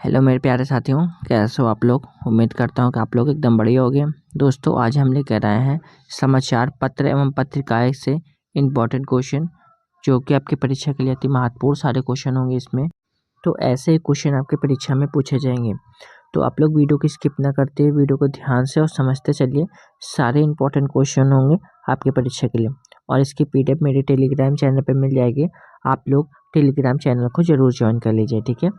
Hello मेरे प्यारे साथियों, कैसे हो आप लोग। उम्मीद करता हूँ कि आप लोग एकदम बढ़िया होंगे। दोस्तों, आज हम लेकर आए हैं समाचार पत्र एवं पत्रिकाएं से इम्पोर्टेंट क्वेश्चन, जो कि आपकी परीक्षा के लिए अति महत्वपूर्ण सारे क्वेश्चन होंगे इसमें। तो ऐसे ही क्वेश्चन आपकी परीक्षा में पूछे जाएंगे। तो आप लोग वीडियो की स्किप ना करते हुए वीडियो को ध्यान से और समझते चलिए। सारे इंपॉर्टेंट क्वेश्चन होंगे आपकी परीक्षा के लिए, और इसकी PDF मेरे टेलीग्राम चैनल पर मिल जाएगी। आप लोग टेलीग्राम चैनल को जरूर ज्वाइन कर लीजिए, ठीक है।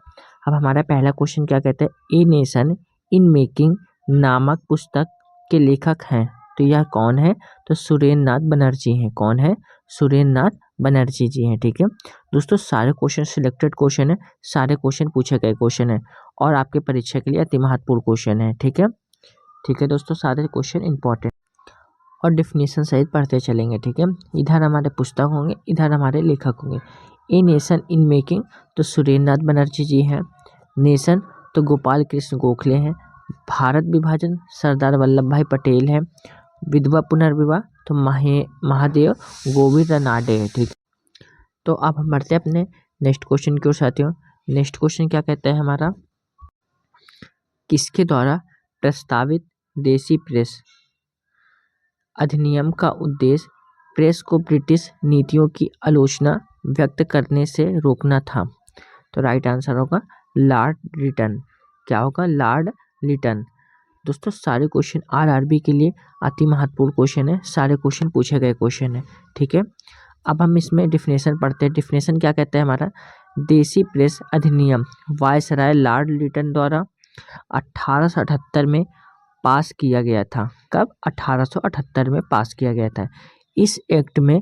अब हमारा पहला क्वेश्चन क्या कहता है, ए नेशन इन मेकिंग नामक पुस्तक के लेखक हैं। तो यह कौन है, तो सुरेंद्र नाथ बनर्जी हैं। कौन है, सुरेंद्र नाथ बनर्जी जी हैं, ठीक है। दोस्तों, सारे क्वेश्चन सिलेक्टेड क्वेश्चन है, सारे क्वेश्चन पूछे गए क्वेश्चन है और आपके परीक्षा के लिए अति महत्वपूर्ण क्वेश्चन है, ठीक है। ठीक है दोस्तों, सारे क्वेश्चन इंपॉर्टेंट और डेफिनेशन सहित पढ़ते चलेंगे, ठीक है। इधर हमारे पुस्तक होंगे, इधर हमारे लेखक होंगे। ए नेशन इन मेकिंग तो सुरेंद्र नाथ बनर्जी जी हैं। नेशन तो गोपाल कृष्ण गोखले हैं। भारत विभाजन सरदार वल्लभ भाई पटेल हैं। विधवा पुनर्विवाह तो महादेव गोविंद रानडे है, ठीक। तो अब हम बढ़ते हैं अपने नेक्स्ट क्वेश्चन की ओर साथियों। नेक्स्ट क्वेश्चन क्या कहता है हमारा, किसके द्वारा प्रस्तावित देसी प्रेस अधिनियम का उद्देश्य प्रेस को ब्रिटिश नीतियों की आलोचना व्यक्त करने से रोकना था। तो राइट आंसर होगा लॉर्ड लिटन। क्या होगा, लॉर्ड लिटन। दोस्तों, सारे क्वेश्चन RRB के लिए अति महत्वपूर्ण क्वेश्चन है, सारे क्वेश्चन पूछे गए क्वेश्चन है, ठीक है। अब हम इसमें डिफिनेशन पढ़ते हैं। डिफिनेशन क्या कहता है हमारा, देसी प्रेस अधिनियम वायसराय लॉर्ड लिटन द्वारा 1878 में पास किया गया था। कब, 1878 में पास किया गया था। इस एक्ट में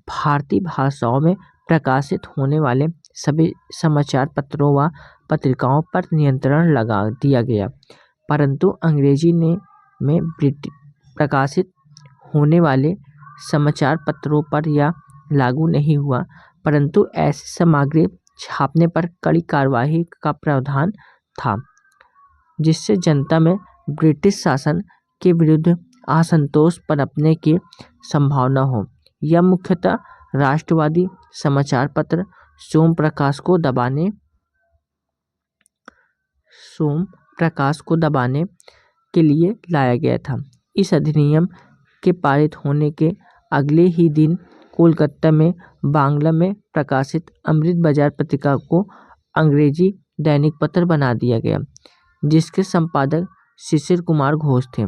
भारतीय भाषाओं में प्रकाशित होने वाले सभी समाचार पत्रों व पत्रिकाओं पर नियंत्रण लगा दिया गया, परंतु अंग्रेजी में प्रकाशित होने वाले समाचार पत्रों पर यह लागू नहीं हुआ, परंतु ऐसी सामग्री छापने पर कड़ी कार्यवाही का प्रावधान था, जिससे जनता में ब्रिटिश शासन के विरुद्ध असंतोष पनपने की संभावना हो। यह मुख्यतः राष्ट्रवादी समाचार पत्र सोम प्रकाश को दबाने के लिए लाया गया था। इस अधिनियम के पारित होने के अगले ही दिन कोलकाता में बांग्ला में प्रकाशित अमृत बाजार पत्रिका को अंग्रेजी दैनिक पत्र बना दिया गया, जिसके संपादक शिशिर कुमार घोष थे।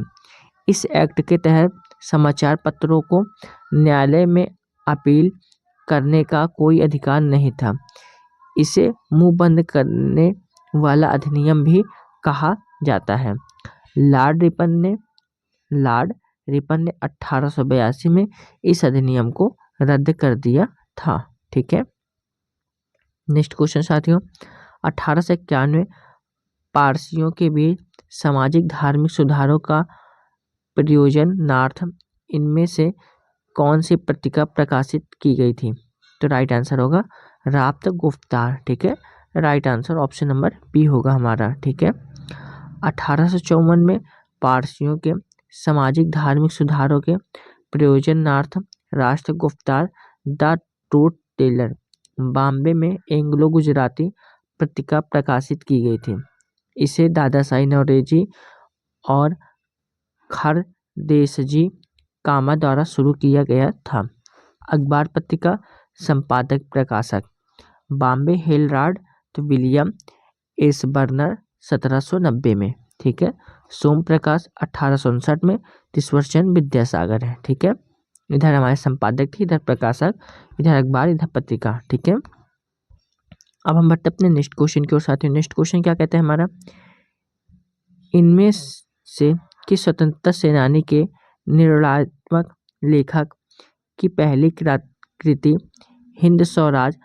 इस एक्ट के तहत समाचार पत्रों को न्यायालय में अपील करने का कोई अधिकार नहीं था। इसे मुंह बंद करने वाला अधिनियम भी कहा जाता है। लॉर्ड रिपन ने 1882 में इस अधिनियम को रद्द कर दिया था, ठीक है। नेक्स्ट क्वेश्चन साथियों, 1891 में पारसियों के बीच सामाजिक धार्मिक सुधारों का प्रयोजनार्थ इनमें से कौन सी पत्रिका प्रकाशित की गई थी। तो राइट आंसर होगा राप्त गुफ्तार, ठीक है। Right answer option number B होगा हमारा, ठीक है। 1854 में पारसियों के सामाजिक धार्मिक सुधारों के प्रयोजनार्थ राष्ट्र गुफ्तार द ट्रूथ टेलर बॉम्बे में एंग्लो गुजराती पत्रिका प्रकाशित की गई थी। इसे दादा साहब नौरोजी और खरदेसजी कामा द्वारा शुरू किया गया था। अखबार पत्रिका संपादक प्रकाशक बॉम्बे हेराल्ड तो विलियम एस बर्नर 1790 में, ठीक है। सोम प्रकाश 1859 में, ईश्वरचंद विद्यासागर है, ठीक है। इधर हमारे संपादक थे, इधर प्रकाशक, इधर अखबार, इधर पत्रिका, ठीक है। अब हम बढ़ते अपने नेक्स्ट क्वेश्चन की ओर साथियों। नेक्स्ट क्वेश्चन क्या कहते हैं हमारा, इनमें से किस स्वतंत्रता सेनानी के निर्णयात्मक लेखक की पहली कृति हिंद स्वराज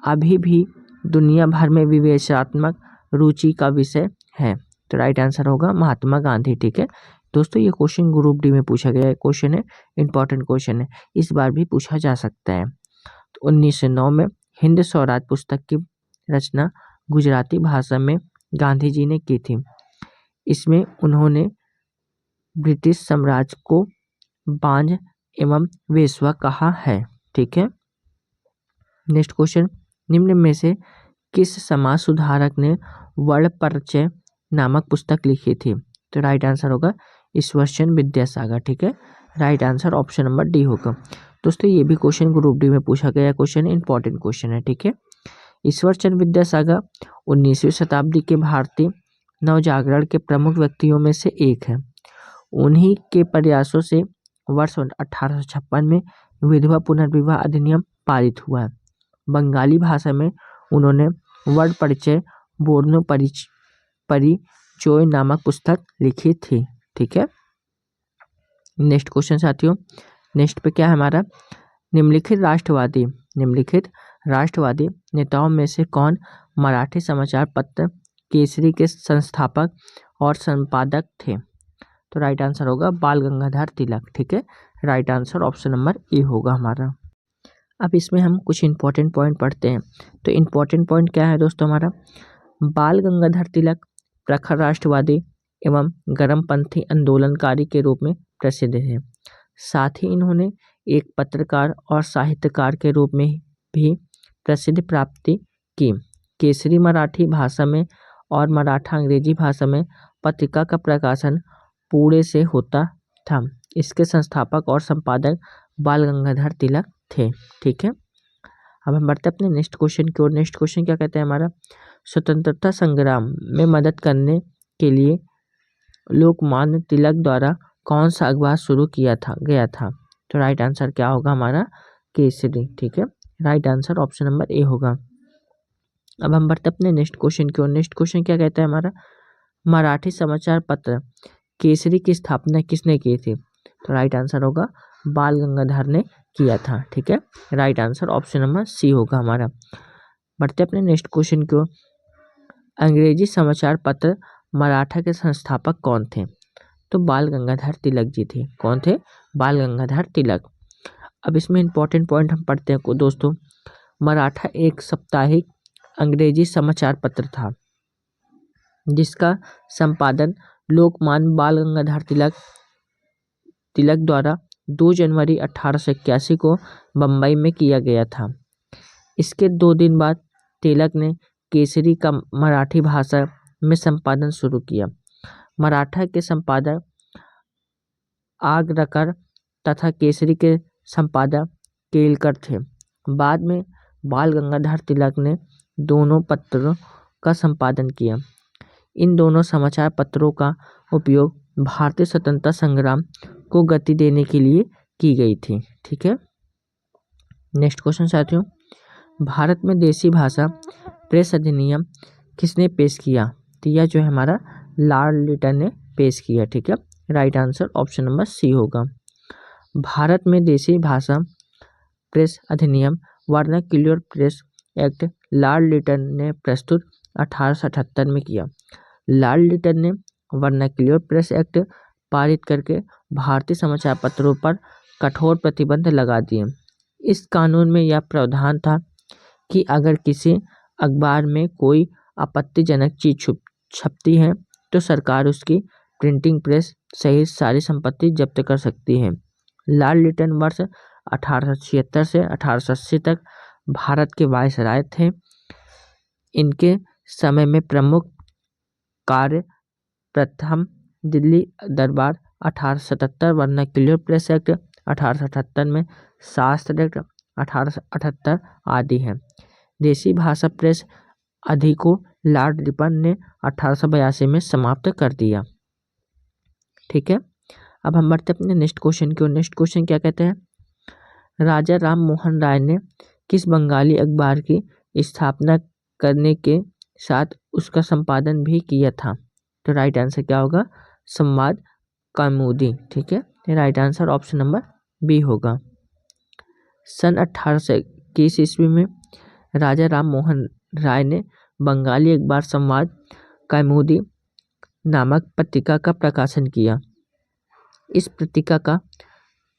अभी भी दुनिया भर में विवेचनात्मक रुचि का विषय है। तो राइट आंसर होगा महात्मा गांधी, ठीक है। दोस्तों, ये क्वेश्चन ग्रुप डी में पूछा गया क्वेश्चन है, इंपॉर्टेंट क्वेश्चन है, इस बार भी पूछा जा सकता है। तो 1909 में हिंद स्वराज पुस्तक की रचना गुजराती भाषा में गांधी जी ने की थी। इसमें उन्होंने ब्रिटिश साम्राज्य को बांझ एवं वेश्या कहा है, ठीक है। नेक्स्ट क्वेश्चन, निम्न में से किस समाज सुधारक ने वर्ण परिचय नामक पुस्तक लिखी थी? तो राइट आंसर होगा ईश्वरचंद्र विद्यासागर। ठीक है, right answer option number D होगा। दोस्तों ये भी क्वेश्चन ग्रुप डी में पूछा गया क्वेश्चन, इंपॉर्टेंट क्वेश्चन है। ठीक है, ईश्वरचंद्र विद्यासागर 19वीं शताब्दी के भारतीय नवजागरण के प्रमुख व्यक्तियों में से एक है। उन्हीं के प्रयासों से वर्ष 1856 में विधवा पुनर्विवाह अधिनियम पारित हुआ है। बंगाली भाषा में उन्होंने वर्ण परिचय बोर्नो परिचय नामक पुस्तक लिखी थी। ठीक है, नेक्स्ट क्वेश्चन साथियों, नेक्स्ट पे क्या है हमारा, निम्नलिखित राष्ट्रवादी नेताओं में से कौन मराठी समाचार पत्र केसरी के संस्थापक और संपादक थे? तो राइट आंसर होगा बाल गंगाधर तिलक। ठीक है, right answer option number A होगा हमारा। अब इसमें हम कुछ इंपॉर्टेंट पॉइंट पढ़ते हैं। तो इंपॉर्टेंट पॉइंट क्या है दोस्तों हमारा, बाल गंगाधर तिलक प्रखर राष्ट्रवादी एवं गर्मपंथी आंदोलनकारी के रूप में प्रसिद्ध है। साथ ही इन्होंने एक पत्रकार और साहित्यकार के रूप में भी प्रसिद्धि प्राप्ति की। केसरी मराठी भाषा में और मराठा अंग्रेजी भाषा में पत्रिका का प्रकाशन पुणे से होता था। इसके संस्थापक और संपादक बाल गंगाधर तिलक थे। ठीक है, अब हम बढ़ते अपने नेक्स्ट क्वेश्चन की ओर। नेक्स्ट क्वेश्चन क्या कहते हैं हमारा, स्वतंत्रता संग्राम में मदद करने के लिए लोकमान्य तिलक द्वारा कौन सा अखबार शुरू किया गया था? तो राइट आंसर क्या होगा हमारा, केसरी। ठीक है, right answer option number A होगा। अब हम बढ़ते अपने नेक्स्ट क्वेश्चन की ओर। नेक्स्ट क्वेश्चन क्या कहता है हमारा, मराठी समाचार पत्र केसरी की स्थापना किसने की थी? तो राइट आंसर होगा बाल गंगाधर ने किया था। ठीक है, right answer option number C होगा हमारा। बढ़ते अपने नेक्स्ट क्वेश्चन की ओर, अंग्रेजी समाचार पत्र मराठा के संस्थापक कौन थे? तो बाल गंगाधर तिलक जी थे। कौन थे? बाल गंगाधर तिलक। अब इसमें इंपॉर्टेंट पॉइंट हम पढ़ते हैं दोस्तों, मराठा एक साप्ताहिक अंग्रेजी समाचार पत्र था जिसका संपादन लोकमान्य बाल गंगाधर तिलक द्वारा 2 जनवरी 1881 को बम्बई में किया गया था। इसके 2 दिन बाद तिलक ने केसरी का मराठी भाषा में संपादन शुरू किया। मराठा के संपादक आगरकर तथा केसरी के संपादक केलकर थे। बाद में बाल गंगाधर तिलक ने दोनों पत्रों का संपादन किया। इन दोनों समाचार पत्रों का उपयोग भारतीय स्वतंत्रता संग्राम को गति देने के लिए की गई थी। ठीक है, नेक्स्ट क्वेश्चन साथियों, भारत में देसी भाषा प्रेस अधिनियम किसने पेश किया? तो यह जो है हमारा लॉर्ड लिटन ने पेश किया। ठीक है, right answer option number C होगा। भारत में देसी भाषा प्रेस अधिनियम vernacular press act lord Lytton ने प्रस्तुत 1878 में किया। लॉर्ड लिटन ने वर्नाक्युलर प्रेस एक्ट पारित करके भारतीय समाचार पत्रों पर कठोर प्रतिबंध लगा दिए। इस कानून में यह प्रावधान था कि अगर किसी अखबार में कोई आपत्तिजनक चीज छपती है तो सरकार उसकी प्रिंटिंग प्रेस सहित सारी संपत्ति जब्त कर सकती है। लॉर्ड लिटन वर्ष 1876 से 1880 तक भारत के वायसराय थे। इनके समय में प्रमुख कार्य प्रथम दिल्ली दरबार 1877, वर्नाक्युलर प्रेस एक्ट 1878 में, शास्त्र एक्ट 1878 आदि हैं। देसी भाषा प्रेस अधि को लॉर्ड लिटन ने 1882 में समाप्त कर दिया। ठीक है, अब हम बढ़ते अपने नेक्स्ट क्वेश्चन की ओर। नेक्स्ट क्वेश्चन क्या कहते हैं, राजा राम मोहन राय ने किस बंगाली अखबार की स्थापना करने के साथ उसका संपादन भी किया था? तो राइट आंसर क्या होगा, संवाद कौमुदी। ठीक है, right answer option number B होगा। सन 1821 ईस्वी में राजा राम मोहन राय ने बंगाली अखबार संवाद कौमुदी नामक पत्रिका का प्रकाशन किया। इस पत्रिका का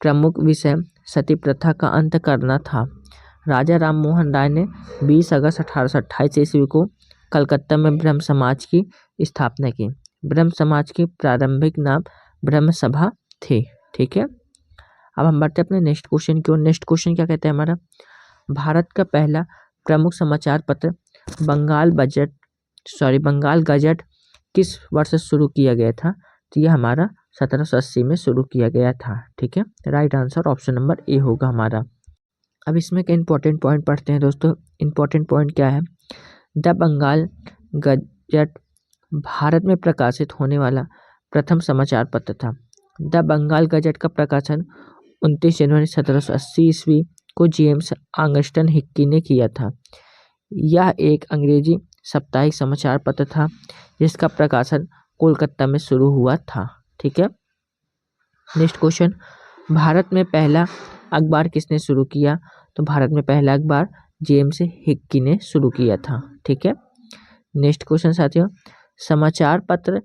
प्रमुख विषय सती प्रथा का अंत करना था। राजा राम मोहन राय ने 20 अगस्त 1828 ईस्वी को कलकत्ता में ब्रह्म समाज की स्थापना की। ब्रह्म समाज की प्रारंभिक नाम ब्रह्म सभा थी। ठीक है, अब हम बढ़ते अपने नेक्स्ट क्वेश्चन की ओर। नेक्स्ट क्वेश्चन क्या कहते हैं हमारा, भारत का पहला प्रमुख समाचार पत्र बंगाल बजट बंगाल गजट किस वर्ष शुरू किया गया था? तो यह हमारा 1780 में शुरू किया गया था। ठीक है, right answer option number A होगा हमारा। अब इसमें के इंपॉर्टेंट पॉइंट पढ़ते हैं दोस्तों। इंपॉर्टेंट पॉइंट क्या है? द बंगाल गजट भारत में प्रकाशित होने वाला प्रथम समाचार पत्र था। द बंगाल गजट का प्रकाशन 29 जनवरी 1780 ईस्वी को जेम्स आंगस्टन हिक्की ने किया था। यह एक अंग्रेजी साप्ताहिक समाचार पत्र था जिसका प्रकाशन कोलकाता में शुरू हुआ था। ठीक है, नेक्स्ट क्वेश्चन, भारत में पहला अखबार किसने शुरू किया? तो भारत में पहला अखबार जेम्स हिक्की ने शुरू किया था। ठीक है, नेक्स्ट क्वेश्चन साथियों, समाचार पत्र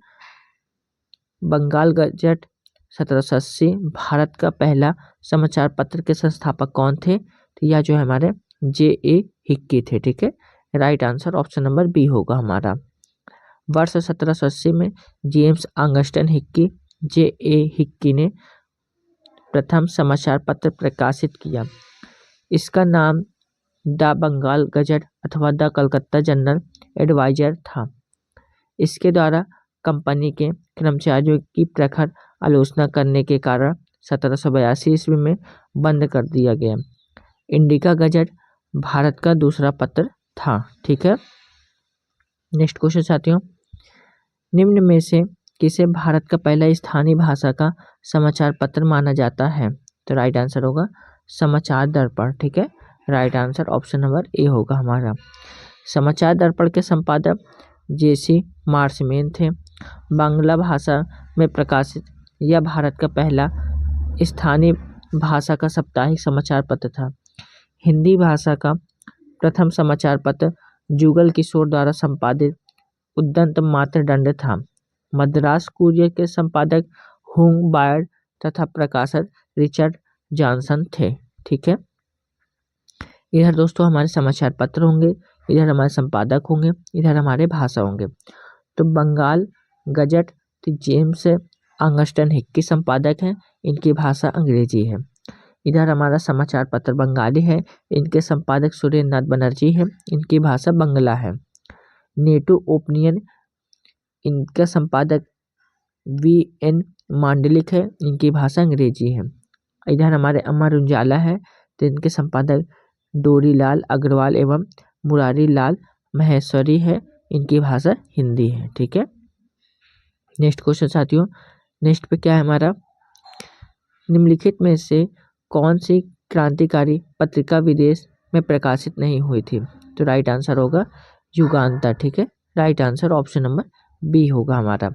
बंगाल गजट 1780 भारत का पहला समाचार पत्र के संस्थापक कौन थे? तो यह जो है हमारे J.A. हिक्की थे। ठीक है, right answer option number B होगा हमारा। वर्ष 1780 में जेम्स आंगस्टन हिक्की J.A. हिक्की ने प्रथम समाचार पत्र प्रकाशित किया। इसका नाम द बंगाल गजट अथवा द कलकत्ता जनरल एडवाइजर था। इसके द्वारा कंपनी के कर्मचारियों की प्रखर आलोचना करने के कारण 1782 ईस्वी में बंद कर दिया गया। इंडिका गजट भारत का दूसरा पत्र था। ठीक है, नेक्स्ट क्वेश्चन साथियों, निम्न में से किसे भारत का पहला स्थानीय भाषा का समाचार पत्र माना जाता है? तो राइट आंसर होगा समाचार दर्पण। ठीक है, right answer option number A होगा हमारा। समाचार दर्पण के संपादक J.C. मार्शमेन थे। बांग्ला भाषा में प्रकाशित यह भारत का पहला स्थानीय भाषा का साप्ताहिक समाचार पत्र था। हिंदी भाषा का प्रथम समाचार पत्र जुगल किशोर द्वारा संपादित उद्यंत मातृदंड था। मद्रास कुरियर के संपादक हुंग बायड तथा प्रकाशक रिचर्ड जॉनसन थे। ठीक है, इधर दोस्तों हमारे समाचार पत्र होंगे, इधर हमारे संपादक होंगे, इधर हमारे भाषा होंगे। तो बंगाल गजट जेम्स आंगस्टन हिक्की संपादक हैं, इनकी भाषा अंग्रेजी है। इधर हमारा समाचार पत्र बंगाली है, इनके संपादक सुरेंद्र नाथ बनर्जी है, इनकी भाषा बंगला है। नेटू ओपिनियन इनका संपादक V.N. मांडलिक है, इनकी भाषा अंग्रेजी है। इधर हमारे अमर उजाला है, तो इनके संपादक डोरीलाल अग्रवाल एवं मुरारी लाल महेश्वरी है, इनकी भाषा हिंदी है। ठीक है, नेक्स्ट क्वेश्चन साथियों, नेक्स्ट पे क्या है हमारा, निम्नलिखित में से कौन सी क्रांतिकारी पत्रिका विदेश में प्रकाशित नहीं हुई थी? तो राइट आंसर होगा युगांतर। ठीक है, right answer option number B होगा हमारा।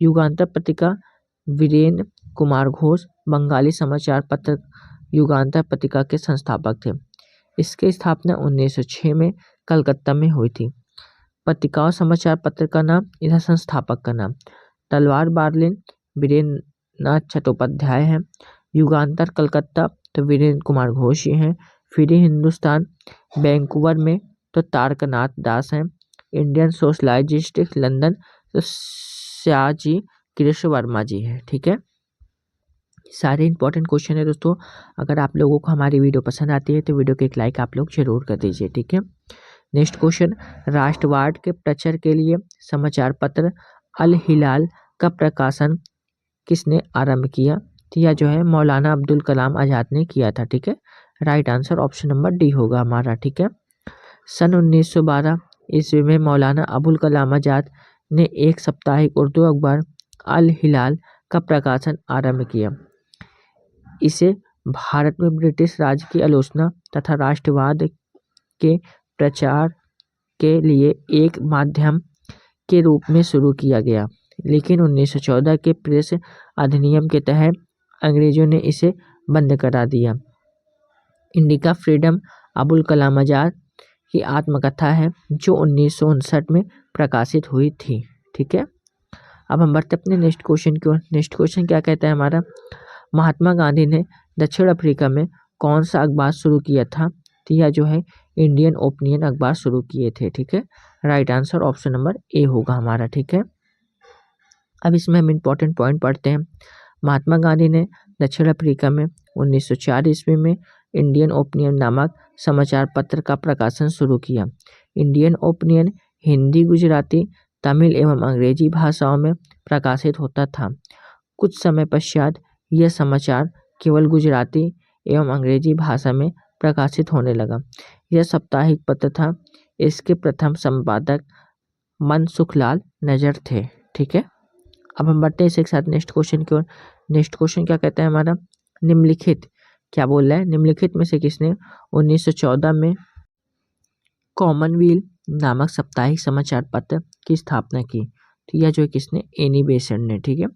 युगांतर पत्रिका वीरेंद्र कुमार घोष बंगाली समाचार पत्र युगांतर पत्रिका के संस्थापक थे। इसकी स्थापना 1906 में कलकत्ता में हुई थी। पत्रिका और समाचार पत्र का नाम, इधर संस्थापक का नाम तलवार बार्लिन वीरेंद्र नाथ चट्टोपाध्याय है। युगांतर कलकत्ता तो वीरेंद्र कुमार घोष ही हैं। फ्री हिंदुस्तान वैंकूवर में तो तारकनाथ दास हैं। इंडियन सोशलाइजिस्ट लंदन तो श्याजी कृष्ण वर्मा जी है। ठीक है, सारे इंपॉर्टेंट क्वेश्चन है दोस्तों। अगर आप लोगों को हमारी वीडियो पसंद आती है तो वीडियो को एक लाइक आप लोग जरूर कर दीजिए। ठीक है, नेक्स्ट क्वेश्चन, राष्ट्रवाद के प्रचार के लिए समाचार पत्र अल हिलाल का प्रकाशन किसने आरंभ किया? तो यह जो है मौलाना अब्दुल कलाम आज़ाद ने किया था। ठीक है, right answer option number D होगा हमारा। ठीक है, सन 1912 ईस्वी में मौलाना अबुल कलाम आज़ाद ने एक साप्ताहिक उर्दू अखबार अल हिलाल का प्रकाशन आरंभ किया। इसे भारत में ब्रिटिश राज की आलोचना तथा राष्ट्रवाद के प्रचार के लिए एक माध्यम के रूप में शुरू किया गया, लेकिन 1914 के प्रेस अधिनियम के तहत अंग्रेजों ने इसे बंद करा दिया। इंडिका फ्रीडम अबुल कलाम आज़ाद की आत्मकथा है जो 1959 में प्रकाशित हुई थी। ठीक है, अब हम बढ़ते अपने नेक्स्ट क्वेश्चन की ओर। नेक्स्ट क्वेश्चन क्या कहता है हमारा, महात्मा गांधी ने दक्षिण अफ्रीका में कौन सा अखबार शुरू किया था? तो यह जो है इंडियन ओपिनियन अखबार शुरू किए थे। ठीक है, right answer option number A होगा हमारा। ठीक है, अब इसमें हम इम्पोर्टेंट पॉइंट पढ़ते हैं। महात्मा गांधी ने दक्षिण अफ्रीका में 1904 ईस्वी में इंडियन ओपिनियन नामक समाचार पत्र का प्रकाशन शुरू किया। इंडियन ओपिनियन हिंदी, गुजराती, तमिल एवं अंग्रेजी भाषाओं में प्रकाशित होता था। कुछ समय पश्चात यह समाचार केवल गुजराती एवं अंग्रेजी भाषा में प्रकाशित होने लगा। यह साप्ताहिक पत्र था। इसके प्रथम संपादक मनसुखलाल नजर थे। ठीक है, अब हम बढ़ते हैं इसी के साथ नेक्स्ट क्वेश्चन की ओर। नेक्स्ट क्वेश्चन क्या कहता है हमारा, निम्नलिखित, क्या बोल रहा है, निम्नलिखित में से किसने 1914 में कॉमनवेल्थ नामक साप्ताहिक समाचार पत्र की स्थापना की? तो यह जो है किसने, एनी बेसेंट ने। ठीक है,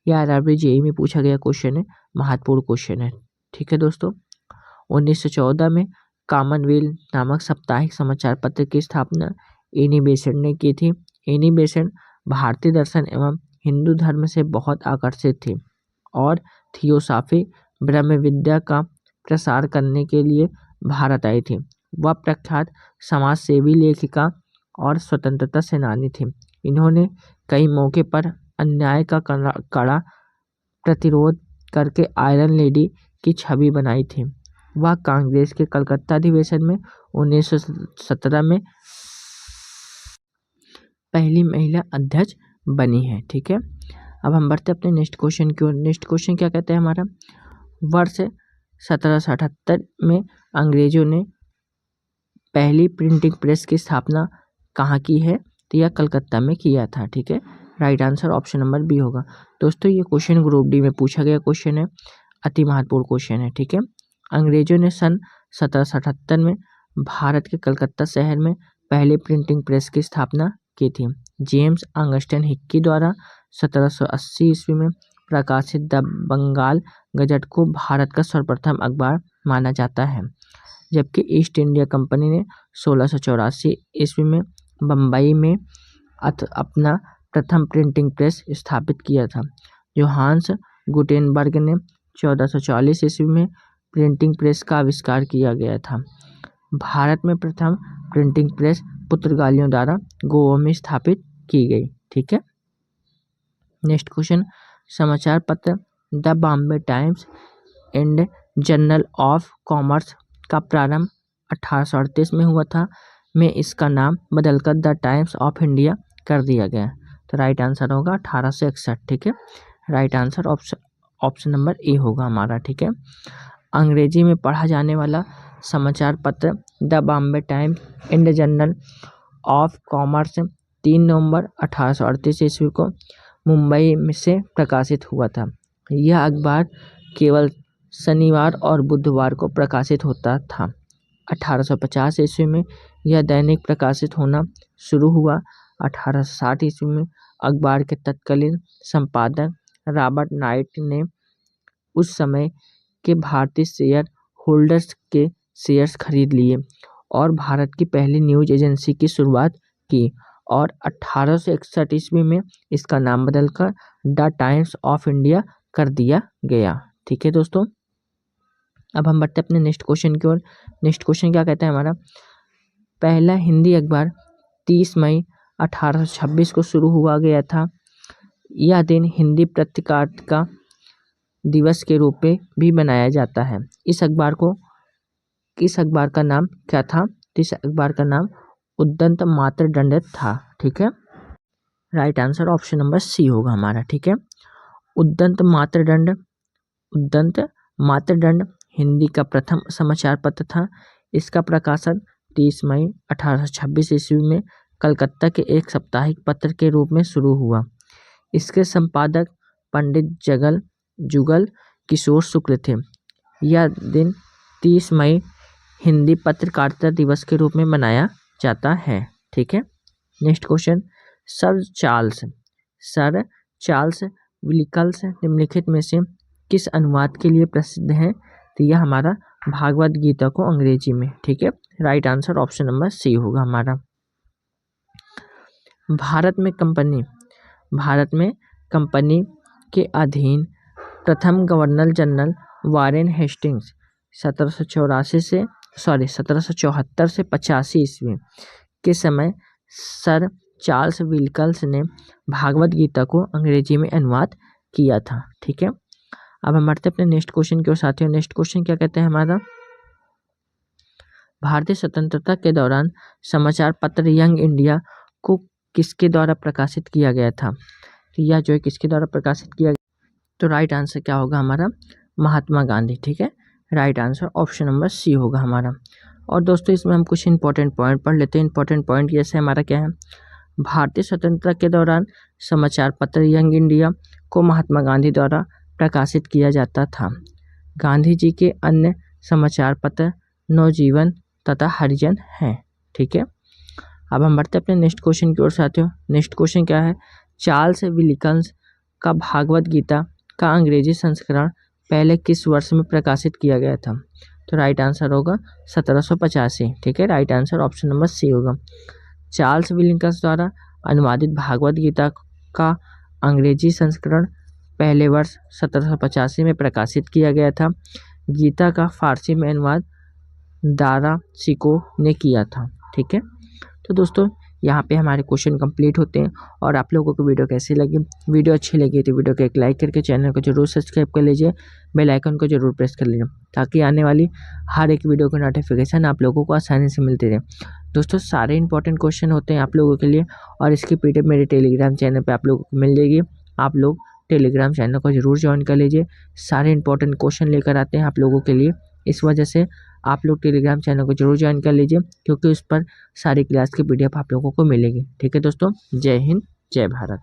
यह आरआरबी जेईई में पूछा गया क्वेश्चन है, महत्वपूर्ण क्वेश्चन है। ठीक है दोस्तों, 1914 में कॉमनवेल्थ नामक साप्ताहिक समाचार पत्र की स्थापना एनी बेसेंट ने की थी। एनी बेसेंट भारतीय दर्शन एवं हिंदू धर्म से बहुत आकर्षित थी और थियोसॉफी ब्रह्म विद्या का प्रसार करने के लिए भारत आई थी। वह प्रख्यात समाज सेवी, लेखिका और स्वतंत्रता सेनानी थी। इन्होंने कई मौके पर अन्याय का कड़ा प्रतिरोध करके आयरन लेडी की छवि बनाई थी। वह कांग्रेस के कलकत्ता अधिवेशन में 1917 में पहली महिला अध्यक्ष बनी है। ठीक है, अब हम बढ़ते अपने नेक्स्ट क्वेश्चन की ओर। नेक्स्ट क्वेश्चन क्या कहते हैं हमारा, वर्ष 1778 में अंग्रेजों ने पहली प्रिंटिंग प्रेस की स्थापना कहाँ की है? तो यह कलकत्ता में किया था। ठीक है, right answer option number B होगा। दोस्तों ये क्वेश्चन ग्रुप डी में पूछा गया क्वेश्चन है, अति महत्वपूर्ण क्वेश्चन है। ठीक है, अंग्रेजों ने सन 1778 में भारत के कलकत्ता शहर में पहले प्रिंटिंग प्रेस की स्थापना की थी। जेम्स ऑगस्टिन हिक्की द्वारा 1780 ईस्वी में प्रकाशित द बंगाल गजट को भारत का सर्वप्रथम अखबार माना जाता है, जबकि ईस्ट इंडिया कंपनी ने 1684 ईस्वी में बम्बई में अपना प्रथम प्रिंटिंग प्रेस स्थापित किया था। जोहान्स गुटेनबर्ग ने 1440 ईस्वी में प्रिंटिंग प्रेस का आविष्कार किया गया था। भारत में प्रथम प्रिंटिंग प्रेस पुर्तगालियों द्वारा गोवा में स्थापित की गई। ठीक है, नेक्स्ट क्वेश्चन, समाचार पत्र the Bombay times and journal of commerce का प्रारंभ 1838 में हुआ था। में इसका नाम बदलकर द टाइम्स ऑफ इंडिया कर दिया गया। तो राइट आंसर होगा 1861। ठीक है, right answer option number A होगा हमारा। ठीक है, अंग्रेजी में पढ़ा जाने वाला समाचार पत्र the Bombay times and journal of commerce 3 नवंबर 1838 ईस्वी को मुंबई में से प्रकाशित हुआ था। यह अखबार केवल शनिवार और बुधवार को प्रकाशित होता था। 1850 ईस्वी में यह दैनिक प्रकाशित होना शुरू हुआ। 1860 ईस्वी में अखबार के तत्कालीन संपादक रॉबर्ट नाइट ने उस समय के भारतीय शेयर होल्डर्स के शेयर्स खरीद लिए और भारत की पहली न्यूज एजेंसी की शुरुआत की और 1861 ईस्वी में इसका नाम बदलकर द टाइम्स ऑफ इंडिया कर दिया गया। ठीक है दोस्तों, अब हम बढ़ते अपने नेक्स्ट क्वेश्चन की ओर। नेक्स्ट क्वेश्चन क्या कहता है हमारा, पहला हिंदी अखबार 30 मई 1826 को शुरू हुआ गया था। यह दिन हिंदी पत्रकारिता दिवस के रूप में भी मनाया जाता है। इस अखबार का नाम क्या था? इस अखबार का नाम उद्यंत मातृदंड था। ठीक है, right answer option number C होगा हमारा। ठीक है, उद्यंत मातृदंड हिंदी का प्रथम समाचार पत्र था। इसका प्रकाशन 30 मई 1826 ईस्वी में कलकत्ता के एक साप्ताहिक पत्र के रूप में शुरू हुआ। इसके संपादक पंडित जुगल किशोर शुक्ल थे। यह दिन 30 मई हिंदी पत्रकारिता दिवस के रूप में मनाया जाता है। ठीक है, next question, sir Charles Wilkes निम्नलिखित में से किस अनुवाद के लिए प्रसिद्ध है? तो यह हमारा भागवत गीता को अंग्रेजी में। ठीक है, right answer option number C होगा हमारा। भारत में कंपनी के अधीन प्रथम गवर्नर जनरल वारेन हेस्टिंग्स 1774 से 85 ईस्वी के समय सर चार्ल्स विल्कस ने भागवत गीता को अंग्रेजी में अनुवाद किया था। ठीक है, अब हम बढ़ते अपने नेक्स्ट क्वेश्चन की ओर साथियों। नेक्स्ट क्वेश्चन क्या कहते हैं हमारा, भारतीय स्वतंत्रता के दौरान समाचार पत्र यंग इंडिया को किसके द्वारा प्रकाशित किया गया था? तो यह जो है किसके द्वारा प्रकाशित किया गया? तो राइट आंसर क्या होगा हमारा? महात्मा गांधी। ठीक है, right answer option number C होगा हमारा। और दोस्तों इसमें हम कुछ इंपॉर्टेंट पॉइंट पढ़ लेते हैं। इंपॉर्टेंट पॉइंट जैसे हमारा क्या है, भारतीय स्वतंत्रता के दौरान समाचार पत्र यंग इंडिया को महात्मा गांधी द्वारा प्रकाशित किया जाता था। गांधी जी के अन्य समाचार पत्र नवजीवन तथा हरिजन हैं। ठीक है, अब हम बढ़ते अपने नेक्स्ट क्वेश्चन की ओर साथियों। नेक्स्ट क्वेश्चन क्या है, चार्ल्स विलिकन्स का भागवत गीता का अंग्रेजी संस्करण पहले किस वर्ष में प्रकाशित किया गया था? तो राइट आंसर होगा 1785। ठीक है, right answer option number C होगा। चार्ल्स विलिकन्स द्वारा अनुवादित भागवत गीता का अंग्रेजी संस्करण पहले वर्ष 1785 में प्रकाशित किया गया था। गीता का फारसी में अनुवाद दारा सिको ने किया था। ठीक है, तो दोस्तों यहाँ पे हमारे क्वेश्चन कंप्लीट होते हैं। और आप लोगों को वीडियो कैसी लगी? वीडियो अच्छी लगी तो वीडियो को एक लाइक करके चैनल को जरूर सब्सक्राइब कर लीजिए, बेल आइकन को जरूर प्रेस कर लीजिए, ताकि आने वाली हर एक वीडियो का नोटिफिकेशन आप लोगों को आसानी से मिलती रहे। दोस्तों सारे इंपॉर्टेंट क्वेश्चन होते हैं आप लोगों के लिए, और इसकी PDF मेरे टेलीग्राम चैनल पर आप लोगों को मिल जाएगी। आप लोग टेलीग्राम चैनल को जरूर ज्वाइन कर लीजिए। सारे इंपॉर्टेंट क्वेश्चन लेकर आते हैं आप लोगों के लिए, इस वजह से आप लोग टेलीग्राम चैनल को जरूर ज्वाइन कर लीजिए, क्योंकि उस पर सारी क्लास की PDF आप लोगों को मिलेगी। ठीक है दोस्तों, जय हिंद जय भारत।